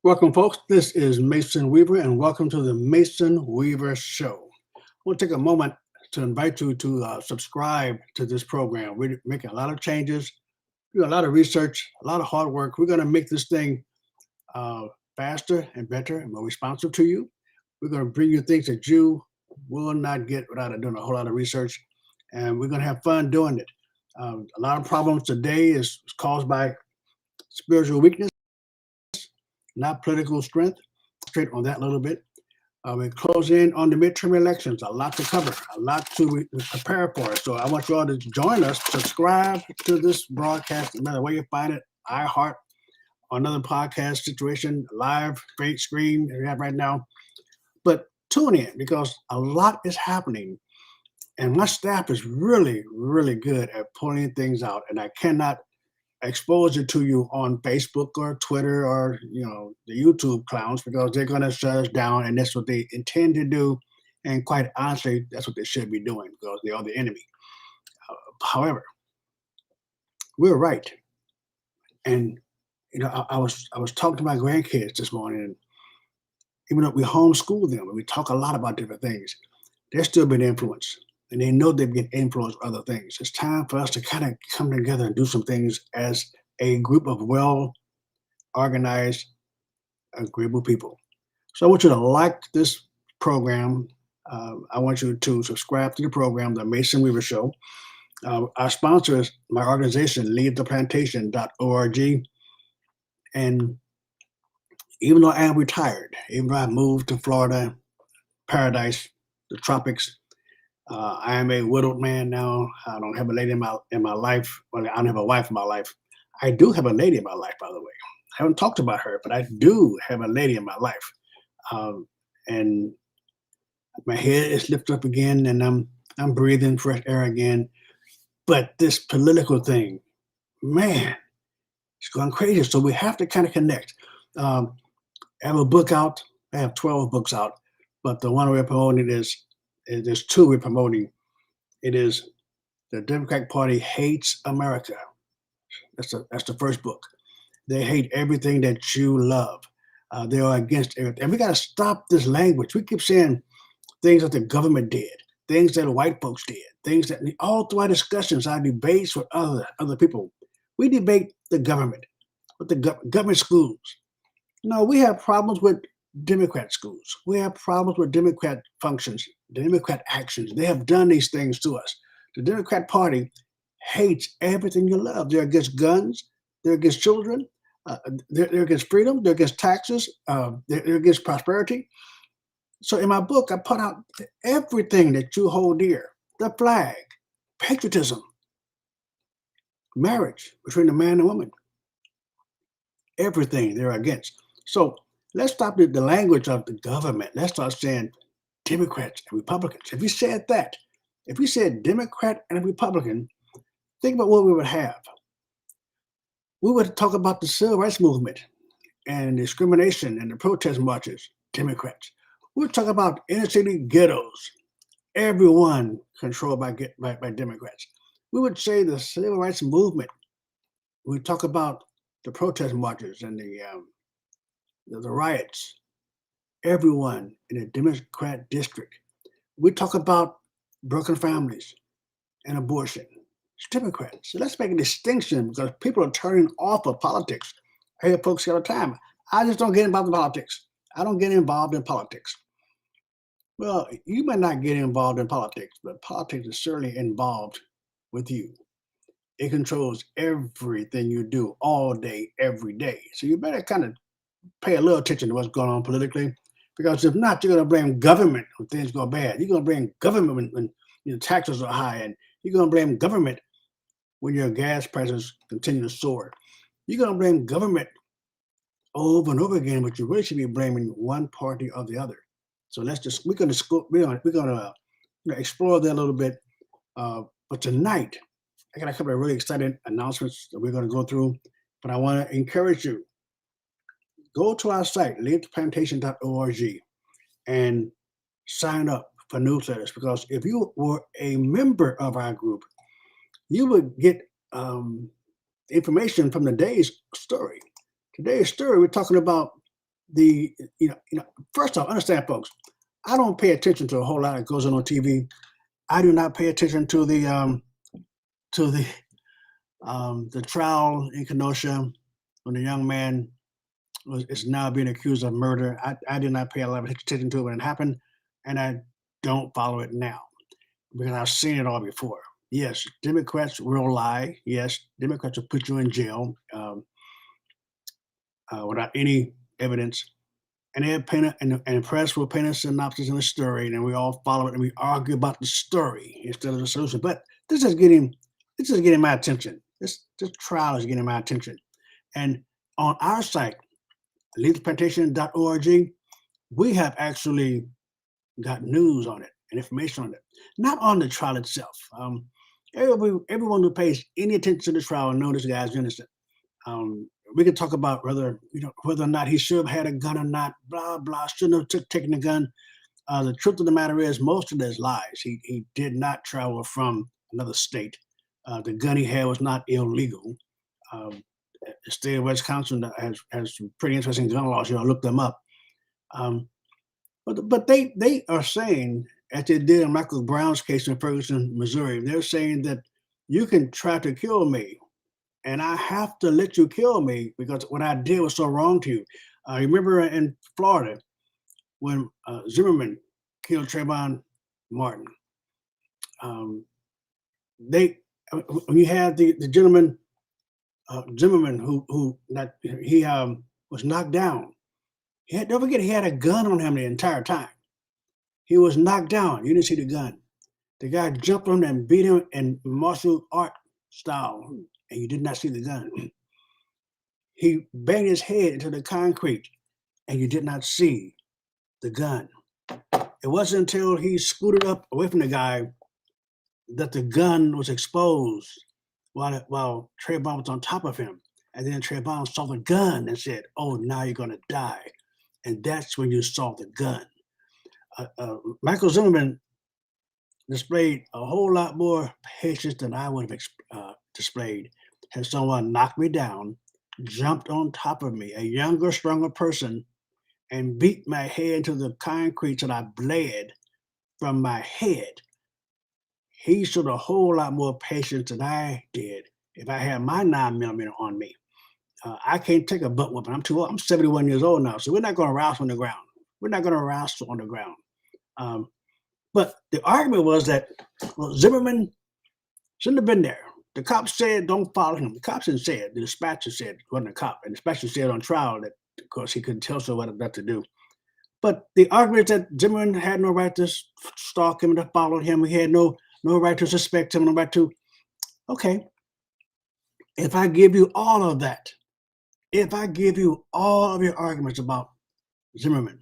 Welcome, folks. This is Mason Weaver, and welcome to the Mason Weaver Show. I want to take a moment to invite you to subscribe to this program. We're making a lot of changes, doing a lot of research, a lot of hard work. We're going to make this thing uh, faster and better and more responsive to you. We're going to bring you things that you will not get without doing a whole lot of research, and we're going to have fun doing it. A lot of problems today is caused by spiritual weakness, not political strength. Straight on that a little bit. We close in on the midterm elections, a lot to cover, a lot to prepare for. So I want you all to join us, subscribe to this broadcast, no matter where you find it, iHeart, another podcast situation, live, straight screen we have right now. But tune in because a lot is happening. And my staff is really, really good at pulling things out. And I cannot expose it to you on Facebook or Twitter or the YouTube clowns because they're going to shut us down, and that's what they intend to do. And quite honestly, that's what they should be doing because they are the enemy. However, we're right, and I was talking to my grandkids this morning, and even though we homeschool them and we talk a lot about different things, they're still being influenced. And they know they've been influenced by other things. It's time for us to kind of come together and do some things as a group of well organized, agreeable people. So I want you to like this program. I want you to subscribe to the program, The Mason Weaver Show. Our sponsor is my organization, leadtheplantation.org. And even though I am retired, even though I moved to Florida, paradise, the tropics, I am a widowed man now. I don't have a lady in my life. Well, I don't have a wife in my life. I do have a lady in my life, by the way. I haven't talked about her, but I do have a lady in my life. And my head is lifted up again, and I'm breathing fresh air again. But this political thing, man, it's going crazy. So we have to kind of connect. Um, I have a book out. I have 12 books out, but the one we're promoting there's two we're promoting. It is The Democratic Party Hates America. That's the first book. They hate everything that you love. They are against everything. And we got to stop this language. We keep saying things that the government did, things that white folks did, things that all through our discussions, our debates with other people, we debate the government, with the government schools. No, we have problems with Democrat schools. We have problems with Democrat functions, Democrat actions. They have done these things to us. The Democrat Party hates everything you love. They're against guns. They're against children. They're against freedom. They're against taxes. They're against prosperity. So in my book, I put out everything that you hold dear: the flag, patriotism, marriage between a man and woman, everything they're against. So let's stop the language of the government. Let's start saying Democrats and Republicans. If we said that, if we said Democrat and Republican, think about what we would have. We would talk about the civil rights movement and discrimination and the protest marches, Democrats. We would talk about inner city ghettos, everyone controlled by Democrats. We would say the civil rights movement. We talk about the protest marches and the riots, everyone in a Democrat district. We talk about broken families and abortion. It's Democrats. So let's make a distinction because people are turning off of politics. I hear folks say all the time, I just don't get involved in politics. I don't get involved in politics. Well, you might not get involved in politics, but politics is certainly involved with you. It controls everything you do all day, every day. So you better kind of pay a little attention to what's going on politically, because if not, you're going to blame government when things go bad. You're going to blame government when your taxes are high, and you're going to blame government when your gas prices continue to soar. You're going to blame government over and over again, but you really should be blaming one party or the other. So we're going to explore that a little bit. But tonight, I got a couple of really exciting announcements that we're going to go through. But I want to encourage you, go to our site, leadtheplantation.org, and sign up for newsletters. Because if you were a member of our group, you would get information from today's story. Today's story, we're talking about the first off, understand, folks. I don't pay attention to a whole lot that goes on TV. I do not pay attention to the trial in Kenosha when the young man is now being accused of murder. I did not pay a lot of attention to it when it happened, and I don't follow it now because I've seen it all before. Yes, Democrats will lie. Yes, Democrats will put you in jail without any evidence. And they paint and the press will paint a synopsis and a story, and then we all follow it and we argue about the story instead of the solution. But this is getting this is getting my attention. This trial is getting my attention. And on our site, lethalplantation.org, we have actually got news on it and information on it, not on the trial itself. Everyone who pays any attention to the trial knows this guy's innocent. We could talk about whether or not he should have had a gun or not. Blah blah. Shouldn't have taken the gun. The truth of the matter is, most of this lies. He did not travel from another state. The gun he had was not illegal. The state of Wisconsin has some pretty interesting gun laws. Look them up. But they are saying, as they did in Michael Brown's case in Ferguson, Missouri, they're saying that you can try to kill me, and I have to let you kill me because what I did was so wrong to you. Remember in Florida when Zimmerman killed Trayvon Martin? When you had the gentleman Zimmerman who was knocked down. Don't forget he had a gun on him the entire time. He was knocked down. You didn't see the gun. The guy jumped on him and beat him in martial art style, and you did not see the gun. He banged his head into the concrete, and you did not see the gun. It wasn't until he scooted up away from the guy that the gun was exposed while Trayvon was on top of him. And then Trayvon saw the gun and said, "Oh, now you're going to die." And that's when you saw the gun. Michael Zimmerman displayed a whole lot more patience than I would have displayed had someone knocked me down, jumped on top of me, a younger, stronger person, and beat my head into the concrete till I bled from my head. He showed a whole lot more patience than I did if I had my 9mm on me. I can't take a butt whooping. I'm too old. I'm 71 years old now, so we're not going to wrestle on the ground. We're not going to wrestle on the ground. But the argument was that Zimmerman shouldn't have been there. The cops said, "Don't follow him." The cops didn't say it. The dispatcher said it wasn't a cop. And the dispatcher said on trial that, of course, he couldn't tell someone what to do. But the argument that Zimmerman had no right to stalk him, to follow him. He had no right to suspect him, no right to. Okay. If I give you all of that, if I give you all of your arguments about Zimmerman,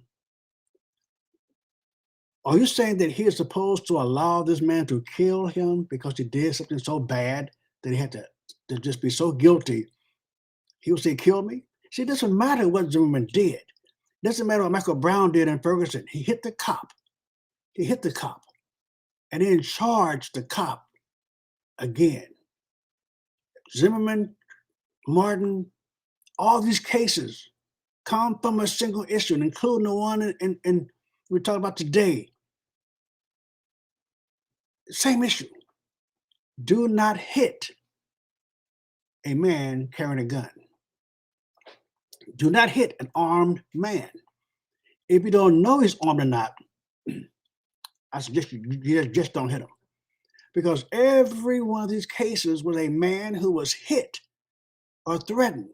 are you saying that he is supposed to allow this man to kill him because he did something so bad that he had to just be so guilty? He would say, "Kill me"? See, it doesn't matter what Zimmerman did. It doesn't matter what Michael Brown did in Ferguson. He hit the cop. He hit the cop and then charged the cop again. Zimmerman, Martin, all these cases come from a single issue, including the one in we talk about today. Same issue. Do not hit a man carrying a gun. Do not hit an armed man. If you don't know he's armed or not, I suggest you just don't hit him. Because every one of these cases was a man who was hit or threatened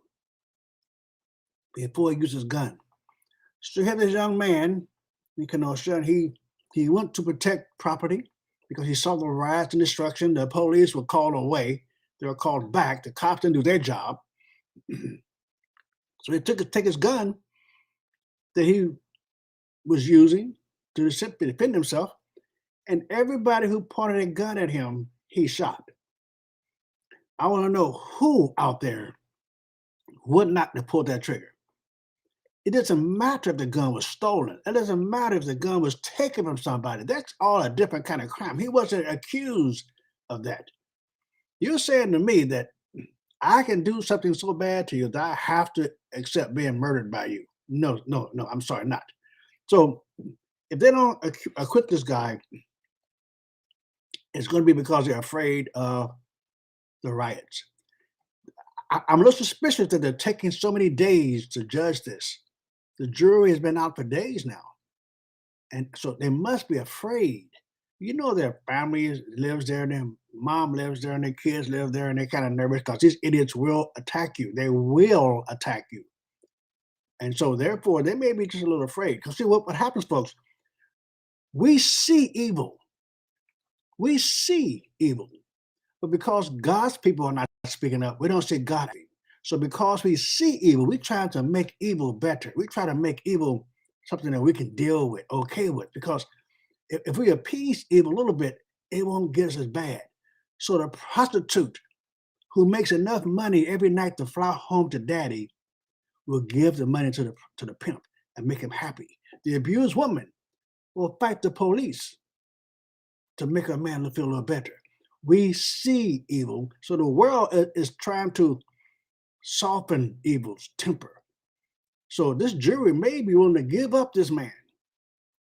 before he used his gun. So you have this young man in Kenosha, and he went to protect property because he saw the riots and destruction. The police were called away. They were called back. The cops didn't do their job. So he took his gun that he was using to defend himself, and everybody who pointed a gun at him, he shot. I want to know who out there would not have pulled that trigger. It doesn't matter if the gun was stolen. It doesn't matter if the gun was taken from somebody. That's all a different kind of crime. He wasn't accused of that. You're saying to me that I can do something so bad to you that I have to accept being murdered by you. No, no, no, I'm sorry, not. So if they don't acquit this guy, it's going to be because they're afraid of the riots. I'm a little suspicious that they're taking so many days to judge this. The jury has been out for days now, and so they must be afraid. You know, their family lives there, their mom lives there, and their kids live there, and they're kind of nervous because these idiots will attack you. They will attack you, and so therefore they may be just a little afraid. Because see what happens, folks. We see evil. We see evil. But because God's people are not speaking up, we don't see God. So because we see evil, we try to make evil better. We try to make evil something that we can deal with, okay with. Because if we appease evil a little bit, it won't get us as bad. So the prostitute who makes enough money every night to fly home to daddy will give the money to the pimp and make him happy. The abused woman will fight the police to make a man feel a little better. We see evil, so the world is trying to soften evil's temper. So this jury may be willing to give up this man,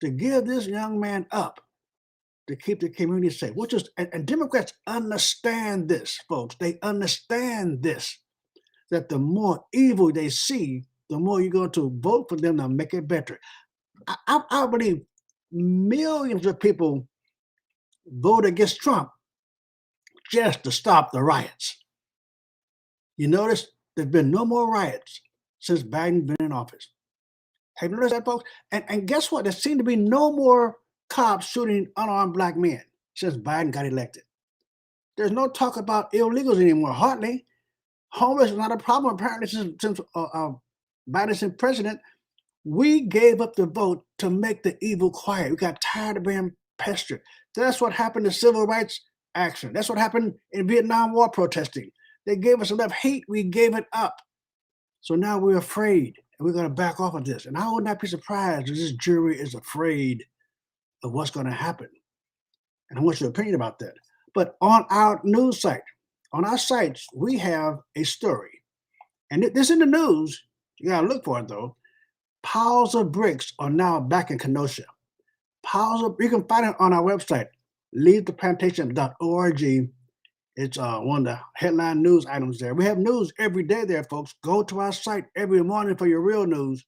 to give this young man up, to keep the community safe. Which is, and Democrats understand this, folks. They understand this, that the more evil they see, the more you're going to vote for them to make it better. I believe millions of people vote against Trump just to stop the riots. You notice there's been no more riots since Biden been in office. Have you noticed that, folks? And guess what? There seem to be no more cops shooting unarmed black men since Biden got elected. There's no talk about illegals anymore, hardly. Homeless is not a problem apparently since Biden's in president. We gave up the vote to make the evil quiet. We got tired of being pestered. That's what happened to civil rights action. That's what happened in Vietnam War protesting. They gave us enough hate, we gave it up. So now we're afraid, and we're going to back off of this. And I would not be surprised if this jury is afraid of what's going to happen. And I want your opinion about that. But on our news site, on our sites, we have a story. And this in the news, you got to look for it though. Piles of bricks are now back in Kenosha. You can find it on our website, leavetheplantation.org. It's one of the headline news items there. We have news every day there, folks. Go to our site every morning for your real news.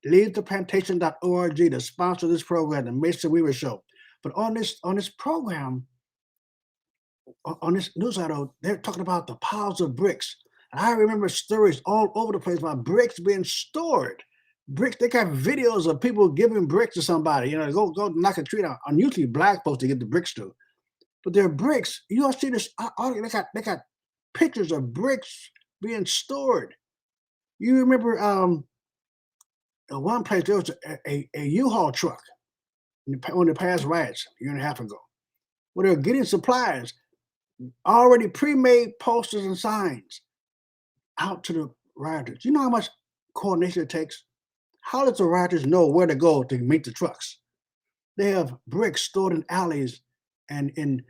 Leavetheplantation.org to sponsor this program, the Mason Weaver Show. But on this program, on this news item, they're talking about the piles of bricks. And I remember stories all over the place about bricks being stored. Bricks, they got videos of people giving bricks to somebody. You know, go knock a tree down. On usually black folks to get the bricks to. But they're bricks. You all see this? They got pictures of bricks being stored. You remember one place there was a U-Haul truck on the past riots a year and a half ago, where they were getting supplies, already pre-made posters and signs out to the rioters. You know how much coordination it takes? How does the rioters know where to go to meet the trucks? They have bricks stored in alleys and in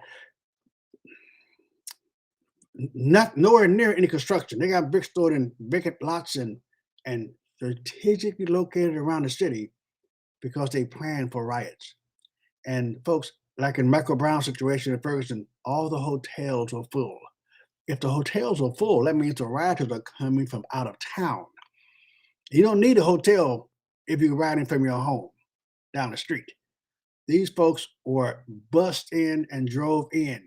nowhere near any construction. They got bricks stored in vacant lots and strategically located around the city because they plan for riots. And folks, like in Michael Brown's situation in Ferguson, all the hotels were full. If the hotels are full, that means the rioters are coming from out of town. You don't need a hotel if you're riding from your home down the street. These folks were bussed in and drove in,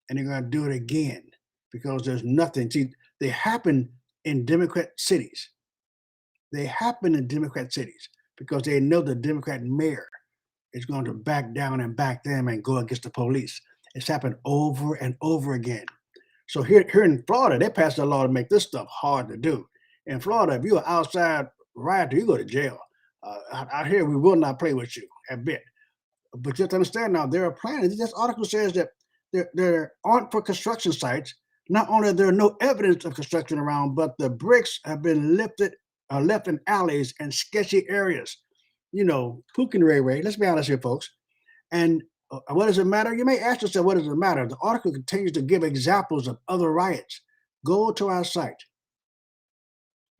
and they're going to do it again because there's nothing. See, they happen in Democrat cities. They happen in Democrat cities because they know the Democrat mayor is going to back down and back them and go against the police. It's happened over and over again. So here in Florida, they passed a law to make this stuff hard to do. In Florida, if you're an outside rioter, you go to jail. Out here, we will not play with you a bit. But you have to understand now, there are plans. This article says that there aren't for construction sites. Not only are there no evidence of construction around, but the bricks have been left in alleys and sketchy areas. You know, Pukin Ray. Let's be honest here, folks. And what does it matter? You may ask yourself, what does it matter? The article continues to give examples of other riots. Go to our site,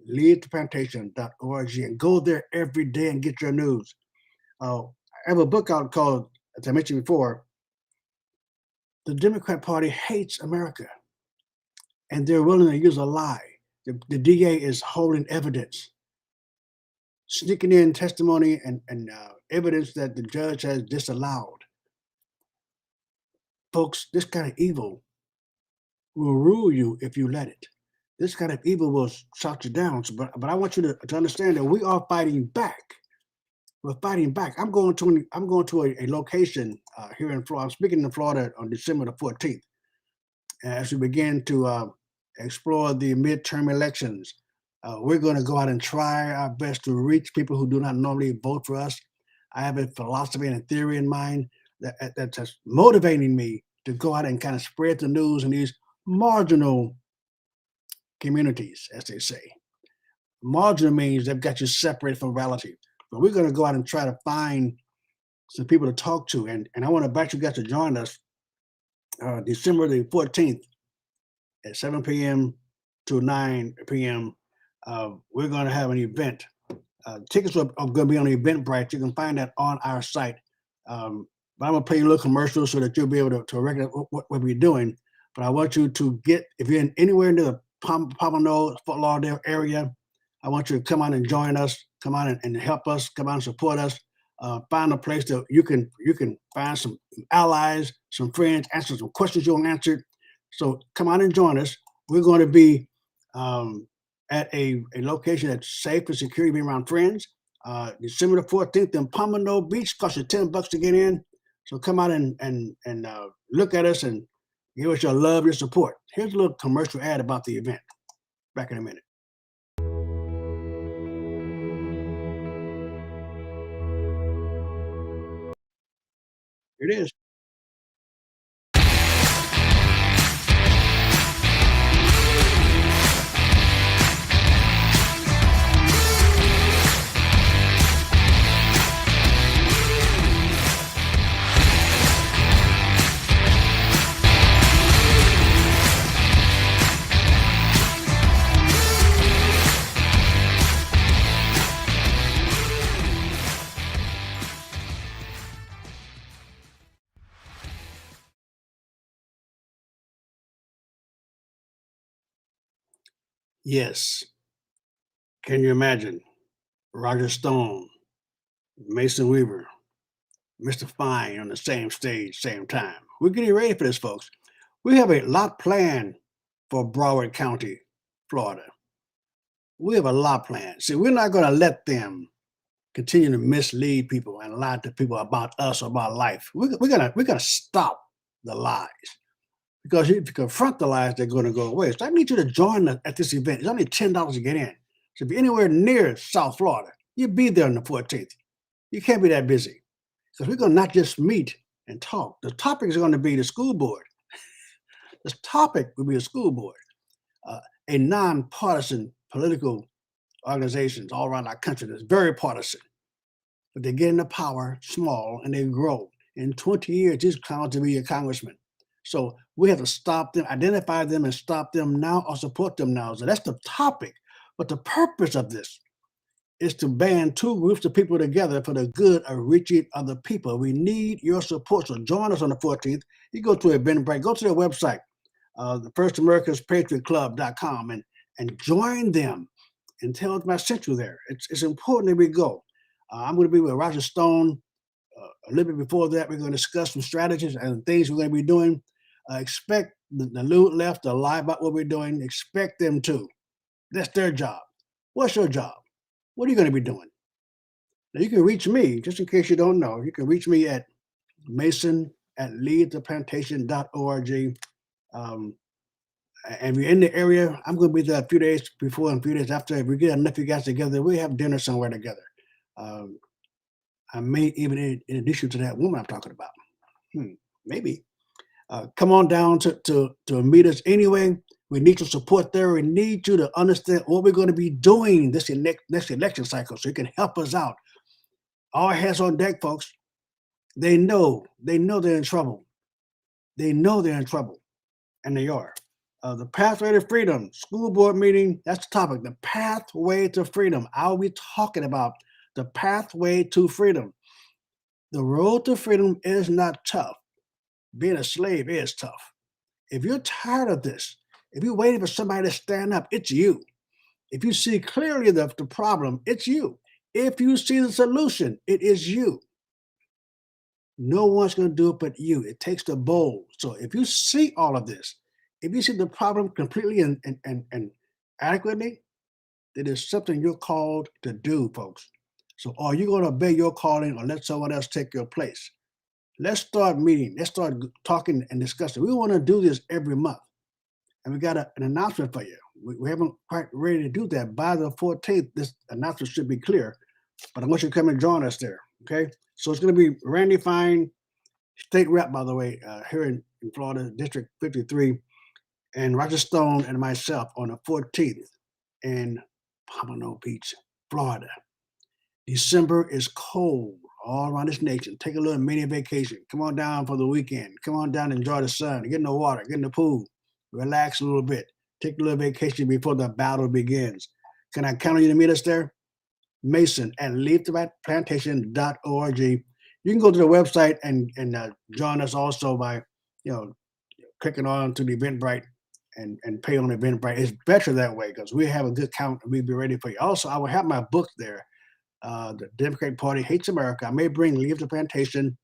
leadtheplantation.org, and go there every day and get your news. I have a book out called, as I mentioned before, The Democrat Party Hates America, and they're willing to use a lie. The DA is holding evidence, sneaking in testimony and evidence that the judge has disallowed. Folks, this kind of evil will rule you if you let it. This kind of evil will shut you down. But I want you to understand that we are fighting back. We're fighting back. I'm going to a location here in Florida. I'm speaking in Florida on December the 14th, as we begin to explore the midterm elections. We're going to go out and try our best to reach people who do not normally vote for us. I have a philosophy and a theory in mind that's motivating me to go out and kind of spread the news in these marginal communities, as they say. Marginal means they've got you separated from reality. But we're going to go out and try to find some people to talk to. And I want to invite you guys to join us December the 14th at 7 p.m. to 9 p.m. We're going to have an event. Tickets are going to be on the Eventbrite. You can find that on our site. But I'm going to play a little commercial so that you'll be able to recognize what we're doing. But I want you to get, if you're anywhere near the Pompano, Fort Lauderdale area, I want you to come on and join us. Come on and help us. Come on and support us. Find a place that you can find some allies, some friends, answer some questions you want answered. So come on and join us. We're going to be at a location that's safe and secure. You'll be around friends. December the 14th in Pompano Beach. Costs you $10 to get in. So come out and look at us and give us your love, your support. Here's a little commercial ad about the event. Back in a minute. Here it is. Yes. Can you imagine Roger Stone, Mason Weaver, Mr. Fine on the same stage, same time? We're getting ready for this, folks. We have a lot planned for Broward County, Florida. We have a lot planned. See, we're not going to let them continue to mislead people and lie to people about us or about life. We're gonna stop the lies, because if you confront the lies, they're going to go away. So I need you to join us at this event. It's only $10 to get in. So if you're anywhere near South Florida, you'll be there on the 14th. You can't be that busy, because we're going to not just meet and talk. The topic is going to be the school board. This topic will be the school board, a nonpartisan political organizations all around our country that's very partisan, but they get into power small and they grow. In 20 years, these clowns will be a congressman. So we have to stop them, identify them, and stop them now or support them now. So that's the topic. But the purpose of this is to band two groups of people together for the good of reaching other people. We need your support. So join us on the 14th. You go to Eventbrite, go to their website, the First America's Patriot Club.com, and join them and tell them I sent you there. It's important that we go. I'm going to be with Roger Stone. A little bit before that, we're going to discuss some strategies and things we're going to be doing. Expect the loot left to lie about what we're doing. Expect them to. That's their job. What's your job? What are you going to be doing? Now, you can reach me, just in case you don't know. You can reach me at mason@leadtheplantation.org. And if you're in the area, I'm going to be there a few days before and a few days after. If we get enough of you guys together, we have dinner somewhere together. I may even introduce you to that woman I'm talking about. Maybe. Come on down to meet us anyway. We need your support there. We need you to understand what we're going to be doing this next election cycle, so you can help us out. All hands on deck, folks. They know they're in trouble. They know they're in trouble, and they are. The pathway to freedom, school board meeting. That's the topic. The pathway to freedom. I'll be talking about the pathway to freedom. The road to freedom is not tough. Being a slave is tough. If you're tired of this, if you're waiting for somebody to stand up, it's you. If you see clearly the problem, it's you. If you see the solution, it is you. No one's going to do it but you. It takes the bold. So if you see all of this, if you see the problem completely and adequately, it is something you're called to do, folks. So are you going to obey your calling or let someone else take your place? Let's start meeting. Let's start talking and discussing. We want to do this every month. And we got an announcement for you. We haven't quite ready to do that. By the 14th, this announcement should be clear. But I want you to come and join us there, okay? So it's going to be Randy Fine, state rep, by the way, here in Florida, District 53, and Roger Stone and myself on the 14th in Pompano Beach, Florida. December is cold all around this nation. Take a little mini vacation. Come on down for the weekend. Come on down and enjoy the sun. Get in the water. Get in the pool. Relax a little bit. Take a little vacation before the battle begins. Can I count on you to meet us there? Mason at leavetheplantation.org. You can go to the website and join us also by, clicking on to the Eventbrite and pay on Eventbrite. It's better that way because we have a good count and we'll be ready for you. Also, I will have my book there. The Democratic Party Hates America. I may bring Leave the Plantation.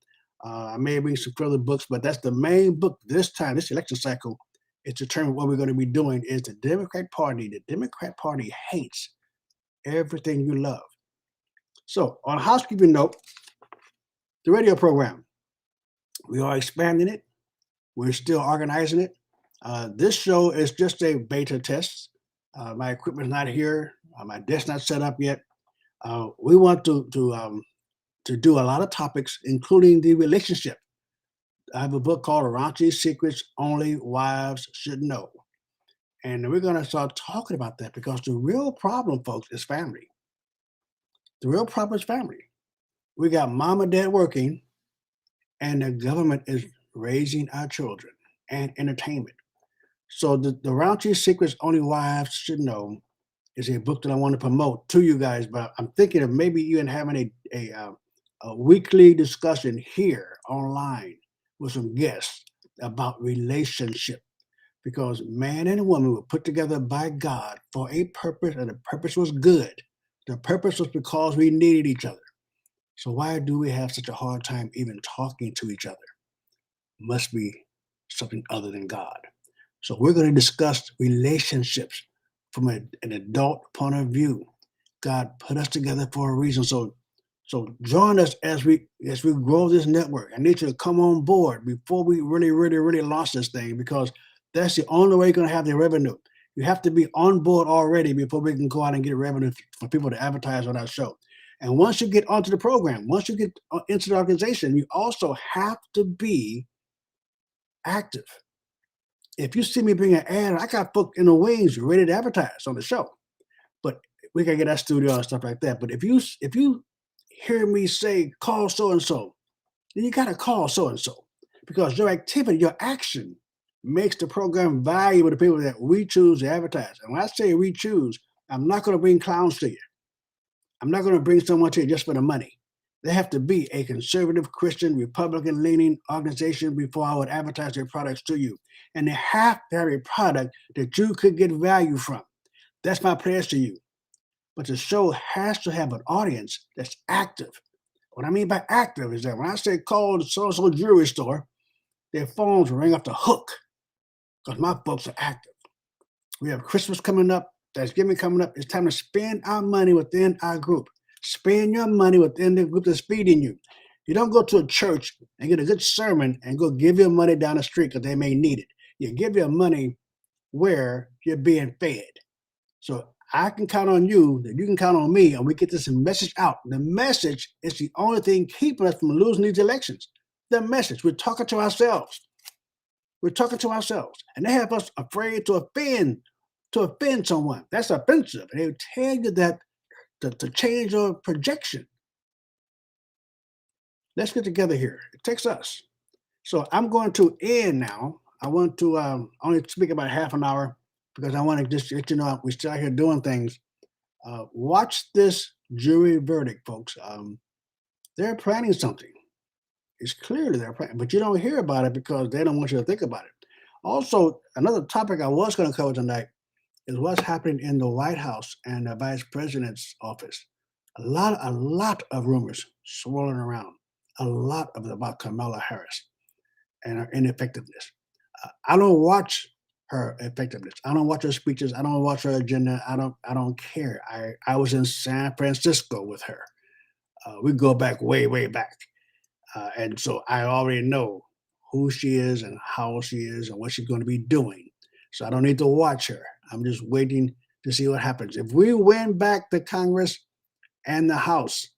I may bring some further books, but that's the main book this time, this election cycle. It's determined what we're going to be doing is the Democrat Party. The Democrat Party hates everything you love. So on a housekeeping note, the radio program, we are expanding it. We're still organizing it. This show is just a beta test. My equipment's not here. My desk's not set up yet. We want to do a lot of topics, including the relationship. I have a book called Raunchy Secrets Only Wives Should Know. And we're going to start talking about that because the real problem, folks, is family. The real problem is family. We got mom and dad working, and the government is raising our children and entertainment. So the Raunchy Secrets Only Wives Should Know is a book that I want to promote to you guys, but I'm thinking of maybe even having a weekly discussion here online with some guests about relationship, because man and woman were put together by God for a purpose, and the purpose was good. The purpose was because we needed each other. So why do we have such a hard time even talking to each other? Must be something other than God. So we're going to discuss relationships from an adult point of view. God put us together for a reason. So join us as we grow this network. I need you to come on board before we really launch this thing, because that's the only way you're going to have the revenue. You have to be on board already before we can go out and get revenue for people to advertise on our show. And once you get onto the program, once you get into the organization, you also have to be active. If you see me bring an ad, I got folks in the wings ready to advertise on the show. But we gotta get that studio and stuff like that. But if you hear me say call so and so, then you gotta call so and so, because your activity, your action makes the program valuable to people that we choose to advertise. And when I say we choose, I'm not going to bring clowns to you. I'm not going to bring someone to you just for the money. They have to be a conservative, Christian, Republican-leaning organization before I would advertise their products to you. And they have to have a product that you could get value from. That's my pledge to you. But the show has to have an audience that's active. What I mean by active is that when I say call the so-and-so jewelry store, their phones ring off the hook because my folks are active. We have Christmas coming up, Thanksgiving coming up. It's time to spend our money within our group. Spend your money within the group that's feeding you. You don't go to a church and get a good sermon and go give your money down the street because they may need it. You give your money where you're being fed. So I can count on you, that you can count on me, and we get this message out. The message is the only thing keeping us from losing these elections. The message. We're talking to ourselves. We're talking to ourselves. And they have us afraid to offend someone. That's offensive. And they tell you that to change your projection. Let's get together here. It takes us. So I'm going to end now. I want to only speak about half an hour because I want to just let you know we're still out here doing things. Watch this jury verdict, folks. They're planning something. It's clearly they're planning, but you don't hear about it because they don't want you to think about it. Also, another topic I was going to cover tonight is what's happening in the White House and the Vice President's office. A lot of rumors swirling around. A lot of it about Kamala Harris and her ineffectiveness. I don't watch her effectiveness. I don't watch her speeches. I don't watch her agenda. I don't care. I was in San Francisco with her. We go back way back, and so I already know who she is and how she is and what she's going to be doing. So I don't need to watch her. I'm just waiting to see what happens. If we win back the Congress and the House,